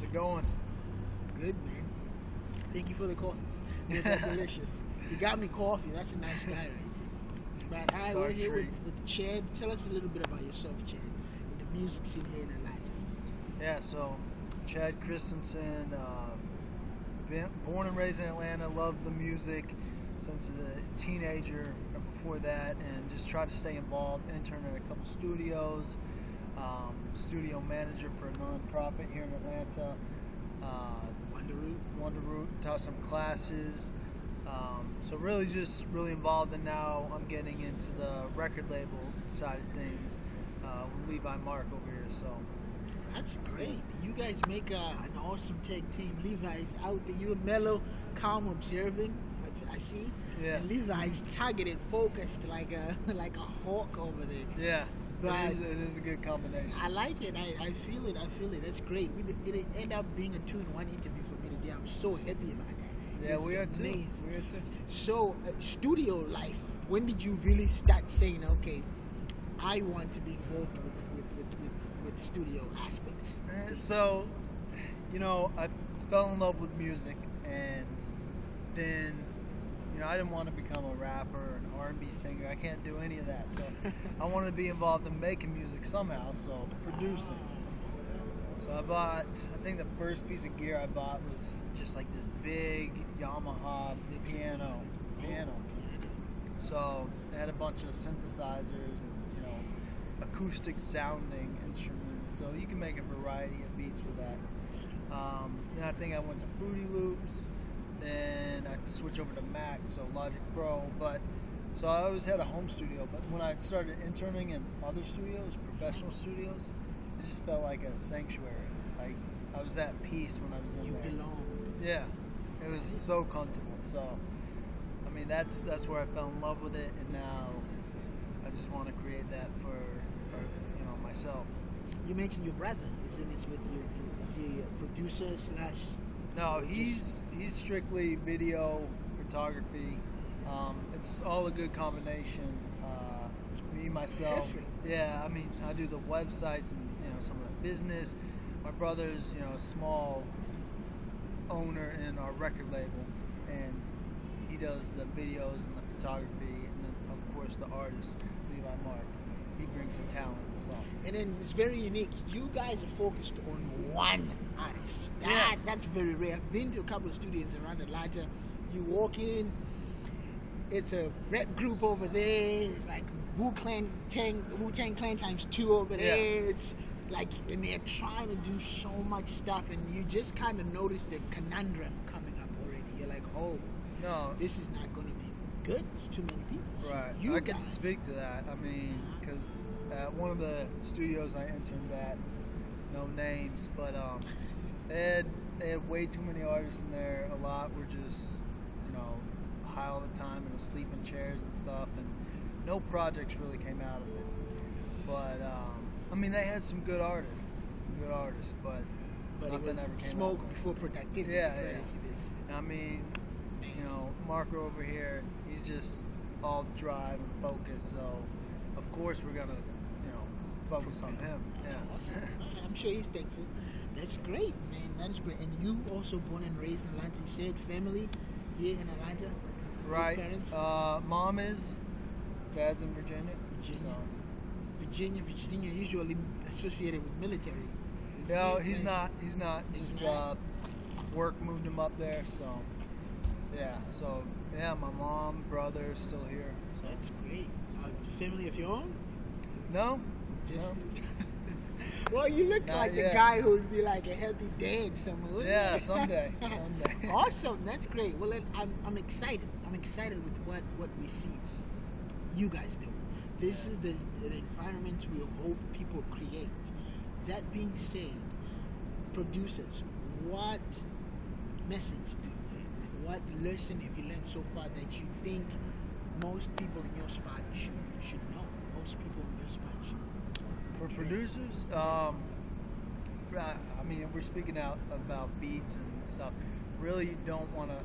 How's it going? Good, man. Thank you for the coffee. Those are delicious. You got me coffee. That's a nice guy right there. But hi, we're here with Chad. Tell us a little bit about yourself, Chad, with the music scene here in Atlanta. Yeah, so Chad Christensen, born and raised in Atlanta, loved the music since a teenager or before that, and just tried to stay involved, interned at a couple studios, studio manager for a non-profit here in Atlanta. Wonder Root, taught some classes. So really just really involved, and now I'm getting into the record label side of things with Levi Mark over here. So that's great. You guys make an awesome tag team. Levi's out there. You're mellow, calm, observing. I see. Yeah. And Levi's targeted, focused like a hawk over there. Yeah. But it is a good combination. I like it. I feel it. That's great. It ended up being a 2-in-1 interview for me today. I'm so happy about that. Yeah, we are too. So, studio life. When did you really start saying, okay, I want to be involved with studio aspects? So, I fell in love with music, and then, I didn't want to become a rapper, an R&B singer. I can't do any of that. So, I wanted to be involved in making music somehow. So, producing. So I think the first piece of gear I bought was just like this big Yamaha piano. So it had a bunch of synthesizers and, acoustic sounding instruments. So you can make a variety of beats with that. Then I think I went to Fruity Loops. Then I switched over to Mac, so Logic Pro. So I always had a home studio. But when I started interning in other studios, professional studios, it just felt like a sanctuary. Like I was at peace when I was in there. You belong. Yeah, it was so comfortable. So, I mean, that's where I fell in love with it, and now I just want to create that for myself. You mentioned your brother. Is he a producer / No, he's strictly video photography. It's all a good combination. It's me, myself. Perfect. Yeah, I mean, I do the websites and some of the business. My brother's a small owner in our record label, and he does the videos and the photography, and then of course the artist Levi Mark. He brings the talent. So. And then it's very unique. You guys are focused on one artist. That's very rare. I've been to a couple of studios around Atlanta. You walk in, it's a rap group over there. It's like Wu-Tang Clan times 2 over there. Yeah. It's like, and they're trying to do so much stuff, and you just kind of notice the conundrum coming up already. You're like, oh, no, this is not going to be good. It's too many people. Right. I can speak to that. I mean, because at one of the studios I interned at, no names, but they had way too many artists in there. A lot were just, high all the time and asleep in chairs and stuff, and no projects really came out of it. But I mean, they had some good artists, but nothing ever came smoke out. Before productivity. Yeah. I mean, Marco over here, he's just all drive and focus. So of course we're gonna, focus on him. That's awesome. I'm sure he's thankful. That's great, man. That is great. And you also born and raised in Atlanta. You said family here in Atlanta. Right. Parents? Mom is. Dad's in Virginia. Virginia usually associated with military. No, he's not. Just work moved him up there. So my mom, brother still here. So. That's great. Family of your own? No. No. Well, you look like the guy who would be like a happy dad somewhere. Yeah, someday. Awesome. That's great. Well, I'm excited. I'm excited with what we see you guys do. This is the environment we hope people create. That being said, producers, what message do you have? What lesson have you learned so far that you think most people in your spot should know? Most people in your spot should know. For producers, I mean, if we're speaking out about beats and stuff, really you don't want to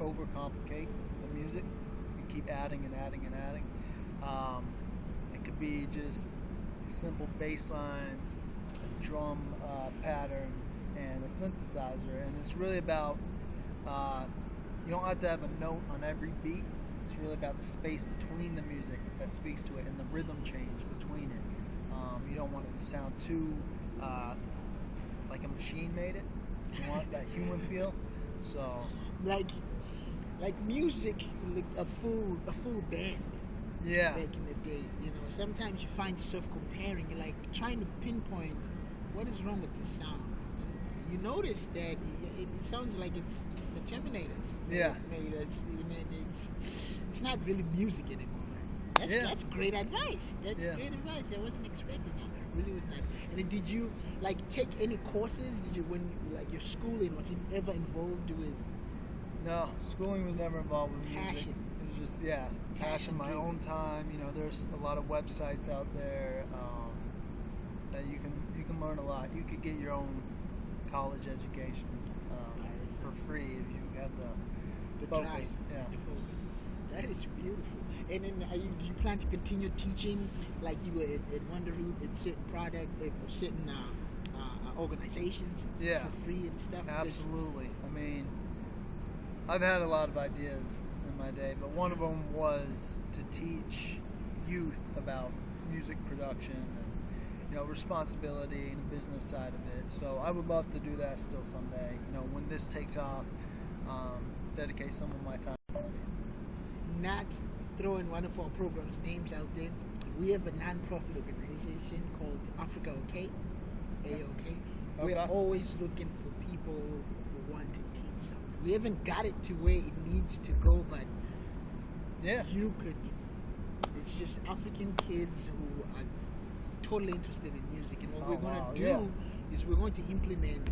overcomplicate the music and keep adding and adding and adding. It could be just a simple bass line, a drum pattern, and a synthesizer, and it's really about you don't have to have a note on every beat. It's really about the space between the music that speaks to it and the rhythm change between it. You don't want it to sound too like a machine made it. You want that human feel. So like music, like a full band. yeah, Back in the day, sometimes you find yourself comparing. You're like trying to pinpoint what is wrong with this sound. And you notice that it sounds like it's the Terminators. Yeah. Made us. It's not really music anymore. That's great advice. That's great advice. I wasn't expecting that. I really was not. And then did you take any courses? Did you, when your schooling, was it ever involved with? No, schooling was never involved with music. Passion. It was just passion, my own time. There's a lot of websites out there that you can learn a lot. You could get your own college education for free if you have the focus. Drive. Yeah. The focus. That is beautiful. And then, do you plan to continue teaching like you were at Wonderroot at certain certain organizations Yeah. for free and stuff? Absolutely. I mean, I've had a lot of ideas in my day, but one of them was to teach youth about music production and responsibility and the business side of it. So I would love to do that still someday. When this takes off, dedicate some of my time. Not throwing one of our programs' names out there. We have a non-profit organization called Africa OK, AOK. We're always looking for people who want to teach something. We haven't got it to where it needs to go, but you could. It's just African kids who are totally interested in music, and what we're going to do is we're going to implement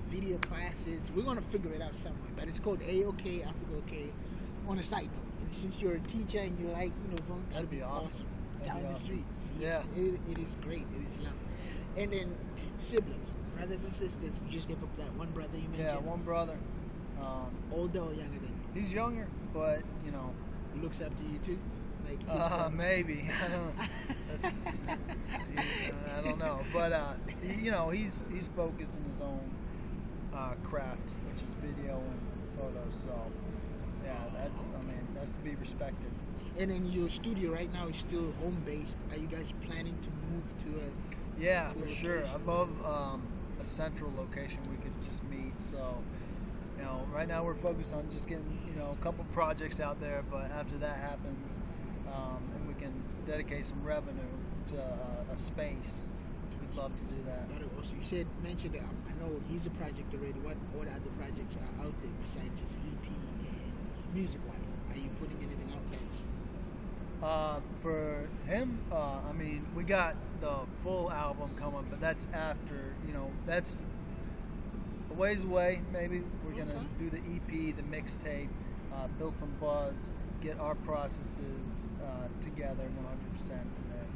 video classes. We're going to figure it out somewhere, but it's called AOK, Africa OK. On a side note, and since you're a teacher and you that'd be awesome. Down the street. Yeah. It is great. It is lovely. And then siblings, brothers and sisters. You just have that one brother you mentioned. Yeah, one brother. Older or younger than you? He's younger, but looks up to you too. Maybe. I don't know, but he's focused in his own craft, which is video and photos. So yeah, that's to be respected. And then your studio right now is still home based. Are you guys planning to move to a? Yeah, for sure. I'd love a central location we could just meet. So. Right now we're focused on just getting, a couple projects out there, but after that happens, and we can dedicate some revenue to a space, we'd love to do that. Also, you mentioned that I know he's a project already. What other projects are out there besides just EP and music-wise? Are you putting anything out there? For him, we got the full album coming, but that's after, that's a ways away. Maybe we're gonna do the EP, the mixtape, build some buzz, get our processes together 100%, and then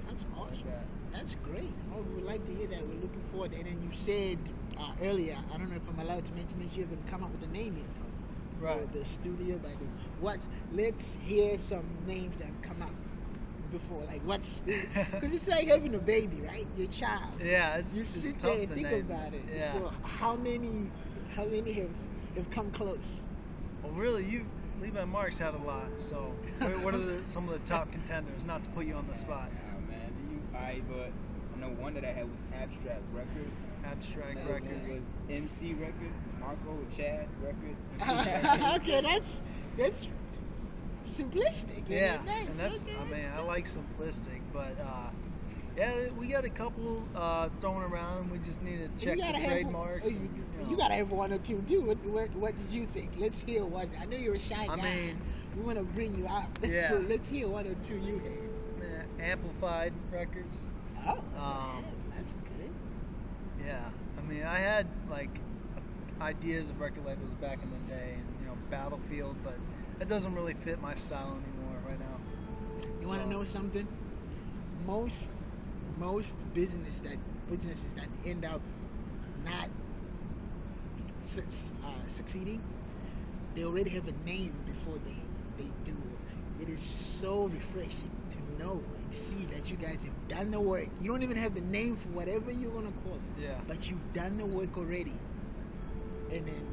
that's awesome. Like that. That's great. Oh, we would like to hear that. We're looking forward. And then you said earlier, I don't know if I'm allowed to mention this, you haven't come up with a name yet. Right. For the studio, but let's hear some names that have come up before. Because it's like having a baby, right? Your child. Yeah, it's sit tough there and to think name. about it. Yeah. So how many have come close? Well, really, Levi Marks had a lot. So, what are some of the top contenders? Not to put you on the spot. Man, but I know one that I had was Abstract Records. Abstract Another Records. one was MC Records, Marco and Chad Records. Okay, that's simplistic. Yeah, Nice. and that's I like simplistic, but we got a couple thrown around. We just need to check the trademarks. You gotta have one or two too. What did you think? Let's hear one. I know you're a shy guy. We want to bring you out. Yeah. Let's hear one or two you had. Amplified Records. Oh, that's good. Yeah, I had ideas of record labels back in the day, and Battlefield, but that doesn't really fit my style anymore right now. You want to know something? Most businesses that end up not succeeding, they already have a name before they do. It is so refreshing to know and see that you guys have done the work. You don't even have the name for whatever you're gonna call it. Yeah. But you've done the work already. And then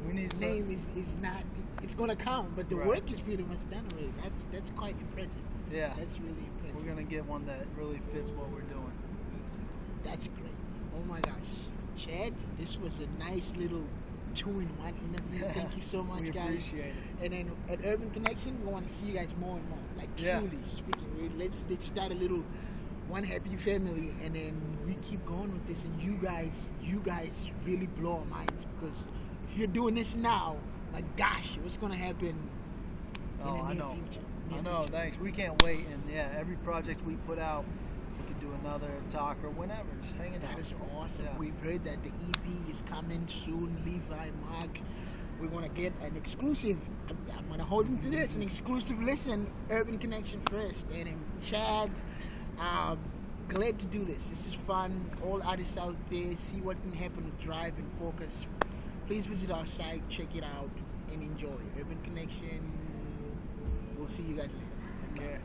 We need the some. name is not. It's gonna come, but the Right. work is pretty much done already. That's quite impressive. Yeah. That's really impressive. We're gonna get one that really fits what we're doing. That's great. Oh my gosh, Chad, this was a nice little 2-in-1 interview. Thank you so much, We guys. appreciate it. And then at Urban Connection, we want to see you guys more and more. Like Yeah. truly speaking, let's start a little one happy family, and then we keep going with this. And you guys really blow our minds, because if you're doing this now, like gosh, what's gonna happen Oh, in the I near know. future? I Near know. future. Thanks. We can't wait. And yeah, every project we put out, we could do another talk or whenever. Just hanging That out. is awesome. Yeah. We've heard that the EP is coming soon. Levi, Mark, we're gonna get an exclusive. I'm gonna hold him to this. An exclusive listen. Urban Connection first, and then Chad. Glad to do this. This is fun. All artists out there, see what can happen with Drive and Focus. Please visit our site, check it out, and enjoy. Urban Connection. We'll see you guys later. Yeah.